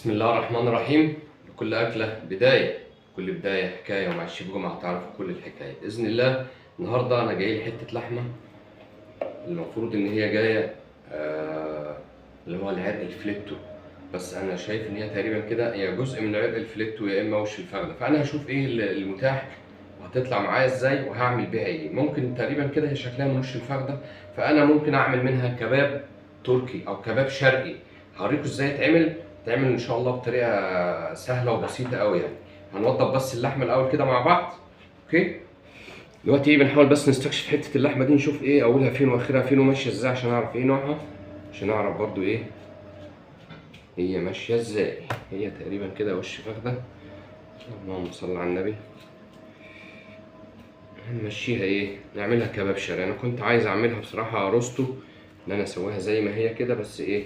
بسم الله الرحمن الرحيم. لكل أكلة بداية، كل بداية حكاية، ومع الشيف جمعة هتعرفوا كل الحكاية بإذن الله. النهاردة أنا جاي لي حتة لحمة، المفروض إن هي جاية اللي هو العرق الفليتو، بس أنا شايف إن هي تقريبا كده هي جزء من عرق الفليتو يا إما وش الفخدة، فأنا هشوف إيه المتاح وهتطلع معايا إزاي وهعمل بيها إيه. ممكن تقريبا كده هي شكلها من وش الفخدة، فأنا ممكن أعمل منها كباب تركي أو كباب شرقي. هوريكم إزاي تعمل ان شاء الله بطريقه سهله وبسيطه قوي يعني. هنوضب بس اللحمه الاول كده مع بعض. اوكي، دلوقتي بنحاول بس نستكشف حته اللحمه دي، نشوف ايه اولها فين واخرها فين وماشيه ازاي، عشان اعرف ايه نوعها، عشان اعرف برضو ايه هي ماشيه ازاي. هي تقريبا كده وش فخده، اللهم صل على النبي. هنمشيها ايه، نعملها كباب شرقي. انا كنت عايز اعملها بصراحه روستو، ان انا اسويها زي ما هي كده، بس ايه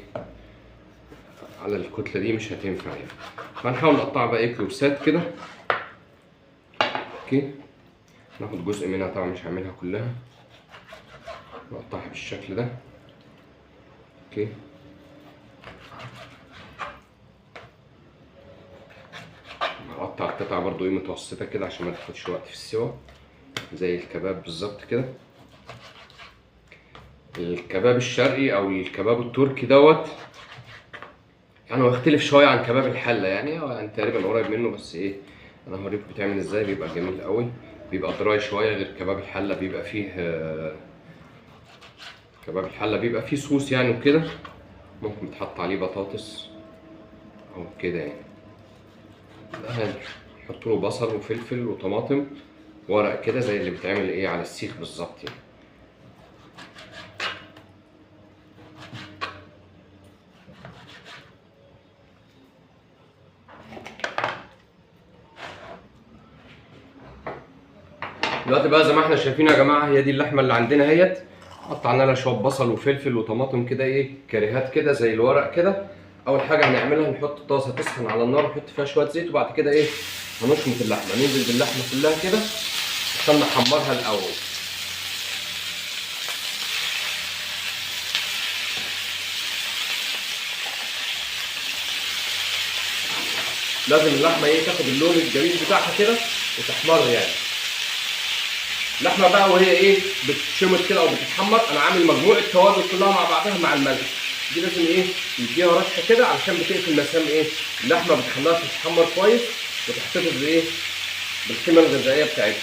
على الكتله دي مش هتنفع يعني. فهنحاول نقطعها بقى ايه كيوبسات كده. اوكي، ناخد جزء منها، طبعا مش هعملها كلها، نقطعها بالشكل ده. اوكي، هقطع القطع برضو ايه متوسطه كده عشان ما تاخدش وقت في السوا، زي الكباب بالظبط كده. الكباب الشرقي او الكباب التركي دوت يعني هو يختلف شويه عن كباب الحله، يعني تقريبا قريب منه، بس ايه انا هوريكم بيتعمل ازاي. بيبقى جميل قوي، بيبقى دراي شويه، غير كباب الحله بيبقى فيه كباب الحله بيبقى فيه صوص يعني وكده، ممكن يتحط عليه بطاطس او كده يعني. ده نحط له بصل وفلفل وطماطم ورق كده، زي اللي بيتعمل ايه على السيخ بالظبط يعني. دلوقتي بقى زي ما احنا شايفين يا جماعه، هي دي اللحمه اللي عندنا اهيت. قطعنا لها شويه بصل وفلفل وطماطم كده ايه كاريهات كده زي الورق كده. اول حاجه هنعملها نحط طاسه تسخن على النار، ونحط فيها شويه زيت، وبعد كده ايه هنشمط اللحمه، ننزل باللحمه كلها كده عشان نحمرها الاول. لازم اللحمه ايه تاخد اللون الجميل بتاعها كده وتحمر يعني. اللحمه بقى وهي ايه بتشمط كده او بتتحمر، انا عامل مجموعه توابل كلها مع بعضها مع الملح. دي لازم ايه نديها رشه كده علشان بتقفل مسام ايه اللحمه، بتخليها تتحمر كويس وتحتفظ بايه بالقيمه الغذائيه بتاعتها.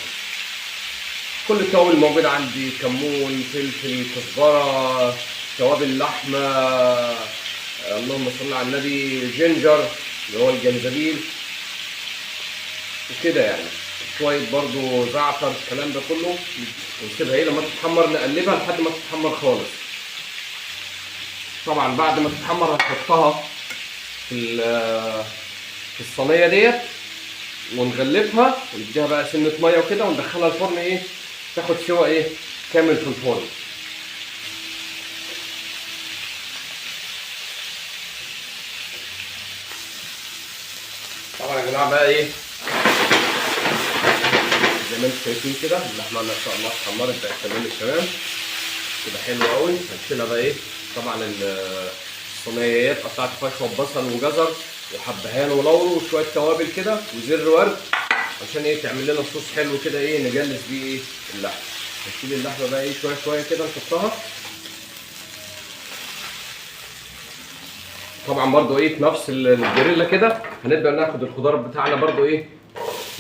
كل التوابل الموجوده عندي، كمون، فلفل، كزبره، توابل اللحمه، اللهم صل على النبي، جينجر اللي هو الجنزبيل وكده يعني، شويه برضو زعتر، الكلام ده كله. ونسيبها ايه لما تتحمر، نقلبها لحد ما تتحمر خالص. طبعا بعد ما تتحمر هنحطها في الصينيه ديت ونغلفها ونديها بقى سنه ميه وكده، وندخلها الفرن ايه تاخد سوا ايه كامل في الفرن. طبعا يا جماعه بقى ايه زي ما انتم شايفين كده اللحمه ما شاء الله اتحمرت بقت تمام التمام كده، حلو قوي. هنشيلها بقى ايه، طبعا الصينيات قطعت فيها شويه بصل وجزر وحبهان ولورو وشويه توابل كده وزر ورد، عشان ايه تعمل لنا صوص حلو كده ايه نجلس بيه ايه اللحمه. هنشيل اللحمه بقى ايه شويه شويه كده نحطها. طبعا برضو ايه في نفس الجريلا كده هنبدا ناخد الخضار بتاعنا برضو ايه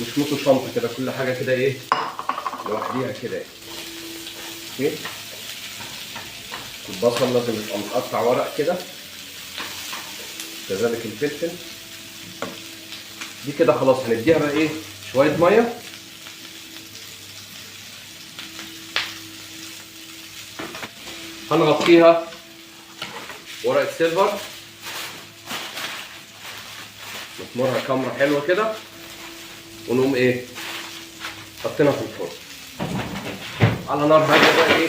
نشمطه شنطه كده، كل حاجه كده ايه لوحديها كده ايه. اوكي، البصل لازم يبقى متقطع ورق كده، كذلك الفلفل. دي كده خلاص هنديها بقى ايه شويه ميه، هنغطيها ورقه سيلفر نطمرها كامره حلوه كده، ونقوم ايه حطينها في الفرن على نار هاديه بقى ايه،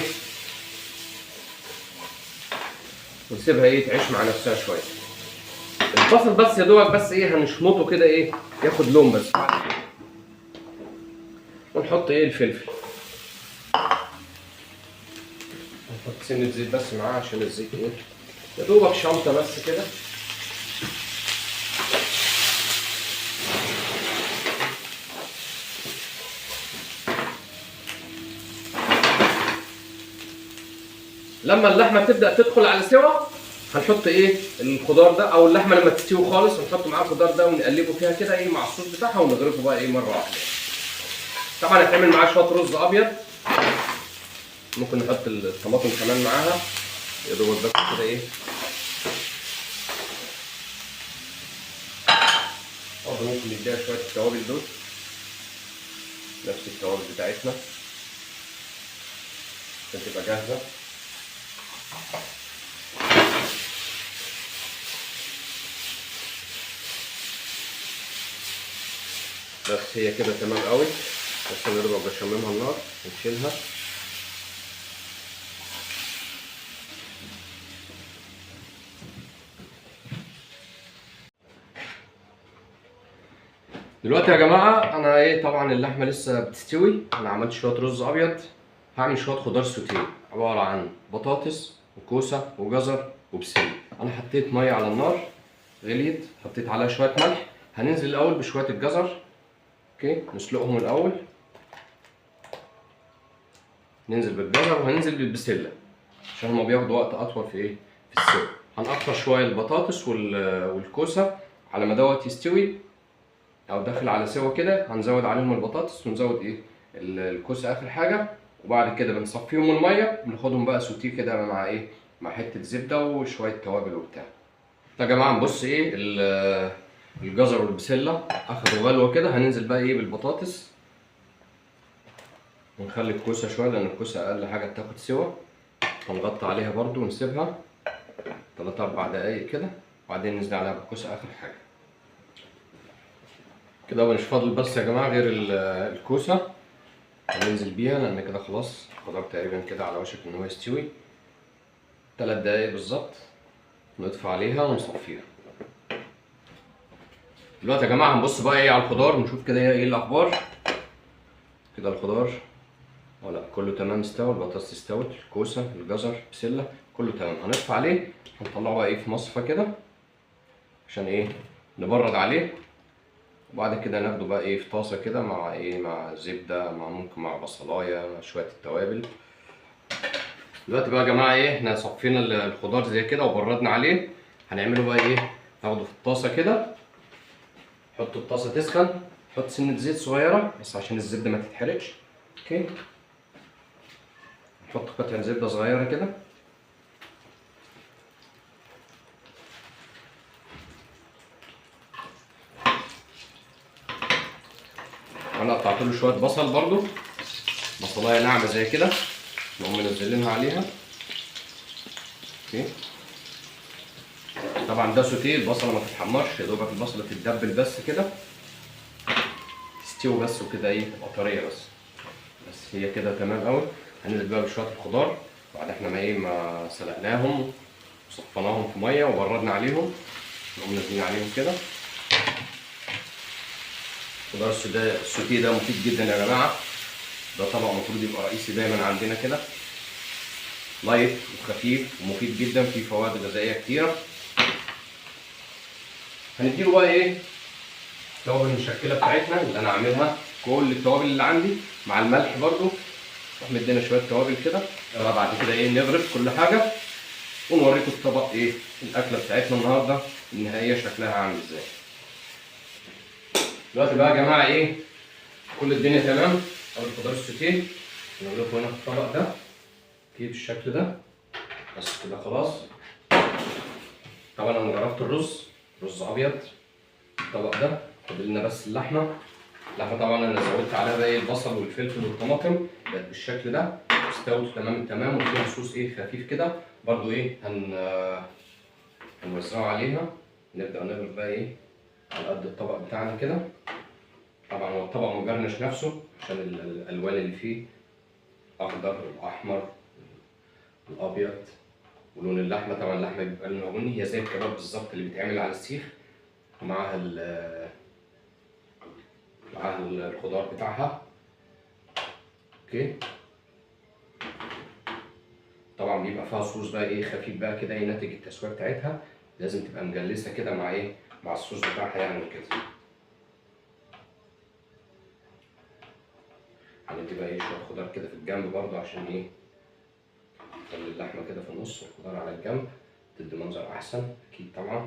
ونسيبها ايه تعيش مع نفسها شويه. البصل بس يا دوبك بس ايه هنشمطه كده ايه ياخد لون بس، ونحط ايه الفلفل، نحط سنه زيت بس معاه عشان الزيت ايه يا دوبك شمطه بس كده. لما اللحمه تبدا تدخل على سوا هنحط ايه الخضار ده، او اللحمه لما تستوي خالص هنحط معاه الخضار ده ونقلبه فيها كده ايه مع الصوص بتاعها ونغرفه بقى ايه مره واحده. طبعا هتعمل معاه شويه رز ابيض، ممكن نحط الطماطم كمان معاها يا دوبك بس كده ايه. برضه ممكن نديها شويه التوابل دول، نفس التوابل بتاعتنا عشان تبقى جاهزه. بس هي كده تمام قوي، بس انا دوبك بشممها النار ونشيلها. دلوقتي يا جماعه انا ايه، طبعا اللحمه لسه بتستوي، انا عملت شويه رز ابيض، هعمل شويه خضار سوتيه عباره عن بطاطس وكوسه وجزر وبسله. انا حطيت ميه على النار غليت، حطيت عليها شويه ملح، هننزل الاول بشويه الجزر، اوكي نسلقهم الاول، ننزل بالجزر وهننزل بالبسله عشان هما بياخدوا وقت اطول في ايه في السوا. هنقطع شويه البطاطس والكوسه على ما دوت يستوي او داخل على سوا كده، هنزود عليهم البطاطس ونزود ايه الكوسه اخر حاجه، وبعد كده بنصفيهم من الميه بناخدهم بقى سوتيه كده مع ايه مع حته زبده وشويه توابل وبتاع. يا جماعه نبص ايه الجزر والبسله اخدوا غلوه كده، هننزل بقى ايه بالبطاطس ونخلي الكوسه شويه لان الكوسه اقل حاجه تاخد سوا، هنغطي عليها برضو ونسيبها 3 4 دقايق كده، وبعدين ننزل عليها بالكوسه اخر حاجه. كده مش فاضل بس يا جماعه غير الكوسه هننزل بيها لان كده خلاص الخضار تقريبا كده على وشك ان هو يستوي. 3 دقايق بالظبط نطفي عليها ونصفيها. دلوقتي يا جماعه هنبص بقى ايه على الخضار ونشوف كده ايه الاخبار. كده الخضار لا كله تمام استوى، البطاطس استوت، الكوسه الجزر بسله كله تمام. هنطفي عليه هنطلعه بقى ايه في مصفى كده عشان ايه نبرد عليه، وبعد كده ناخده بقى ايه في طاسه كده مع ايه مع زبده مع ممكن مع بصلايه مع شويه التوابل. دلوقتي بقى يا جماعه ايه احنا صفينا الخضار زي كده وبردنا عليه، هنعمله بقى ايه ناخده في الطاسه كده، نحط الطاسه تسخن، نحط سنه زيت صغيره بس عشان الزبده ما تتحرقش، اوكي نحط قطعه زبده صغيره كده، انا قطعت له شويه بصل برضو، بصلايه ناعمه زي كده نقوم منزلينها عليها، اوكي طبعا ده سوتيه البصله ما تتحمرش، يا دوبك البصله تتدبل بس كده تستوي بس وكده ايه تبقى طريه بس هي كده تمام قوي. هننزل بقى بشويه الخضار بعد احنا ما سلقناهم وصفناهم في ميه وبردنا عليهم، نقوم نازلين عليهم كده. خضار السوتيه ده مفيد جدا يا جماعه، ده طبق المفروض يبقى رئيسي دايما عندنا كده، لايت وخفيف ومفيد جدا فيه فوائد غذائيه كتيره. هنديله بقى ايه التوابل المشكله بتاعتنا اللي انا عاملها، كل التوابل اللي عندي مع الملح برضو، نروح مدينا شويه توابل كده، بعد كده ايه نغرف كل حاجه ونوريكم الطبق ايه الاكله بتاعتنا النهارده النهائيه شكلها عامل ازاي. دلوقتي بقى يا جماعه ايه كل الدنيا تمام، اول الخضار السوتيه نغرفه هنا في الطبق ده كده بالشكل ده، بس كده خلاص. طبعا انا جربت رز ابيض الطبق ده، فاضل لنا بس اللحمه طبعا انا زودت عليها بقى البصل والفلفل والطماطم بقت بالشكل ده، استوت تمام التمام وفيها صوص ايه خفيف كده برضو ايه هنوزعه عليها. نبدا نغرف بقى ايه على قد الطبق بتاعنا كده، طبعا هو الطبق مجرنش نفسه عشان الالوان اللي فيه اخضر واحمر والابيض ولون اللحمه، طبعا اللحمه بيبقى لونها بني هي زي الكباب بالظبط اللي بيتعمل على السيخ، ومعاها الخضار بتاعها، اوكي طبعا بيبقى فيها صوص بقى ايه خفيف بقى كده ايه ناتج التسويه بتاعتها، لازم تبقى مجلسه كده مع ايه مع الصوص بتاعها يعني كده. هندي بقى ايه شويه خضار كده في الجنب برضه عشان ايه خلي اللحمة كده في النص والخضار على الجنب، تدي منظر أحسن أكيد طبعا.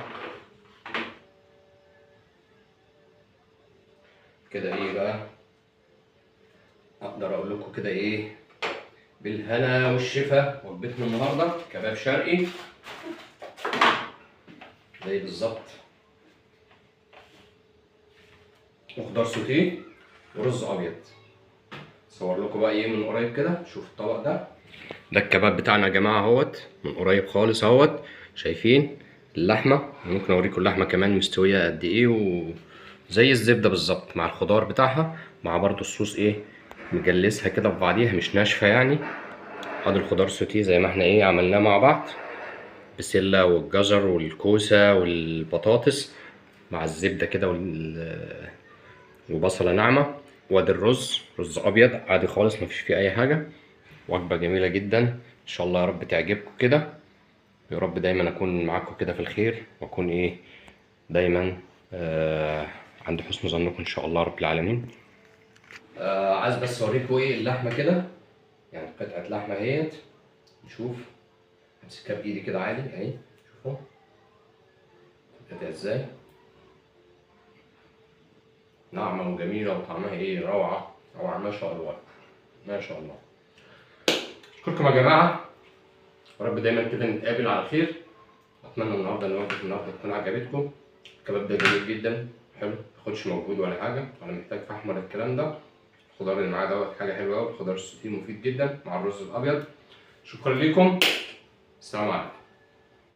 كده إيه بقى، أقدر أقول لكم كده إيه، بالهنا والشفا وجبتنا النهاردة كباب شرقي زي بالظبط، وخضار سوتيه ورز أبيض. صور لكم بقى إيه من قريب كده، شوف الطبق ده الكباب بتاعنا يا جماعة اهوت من قريب خالص اهوت. شايفين اللحمة؟ ممكن اوريكم اللحمة كمان مستوية قد ايه، وزي الزبدة بالظبط مع الخضار بتاعها، مع برضو الصوص ايه مجلسها كده في بعضيها، مش ناشفة يعني. ادي الخضار سوتيه زي ما احنا ايه عملناه مع بعض، بسلة والجزر والكوسة والبطاطس مع الزبدة كده وبصلة ناعمة. وادي الرز، رز ابيض عادي خالص مفيش فيه اي حاجة. وجبة جميلة جدا ان شاء الله، يا رب تعجبكم كده. يا رب دايما اكون معاكم كده في الخير، واكون ايه دايما عند حسن ظنكم ان شاء الله رب العالمين. عايز بس اوريكم ايه اللحمه كده، يعني قطعه لحمه اهيت. نشوف، امسكها بايدي كده عادي اهي، شوفوا قطعه ازاي ناعمه وجميله، وطعمها ايه روعه روعه ما شاء الله ما شاء الله. اشكركم يا جماعه، ورب دايما كده نتقابل على خير. اتمنى النهارده ان وجبه النهارده تكون عجبتكم. الكباب ده جميل جدا، حلو، مياخدش مجهود ولا حاجه ولا محتاج فحم ولا الكلام ده. الخضار اللي معاه دوت حاجه حلوه قوي، الخضار السوتيه مفيد جدا مع الرز الابيض. شكرا لكم، السلام عليكم.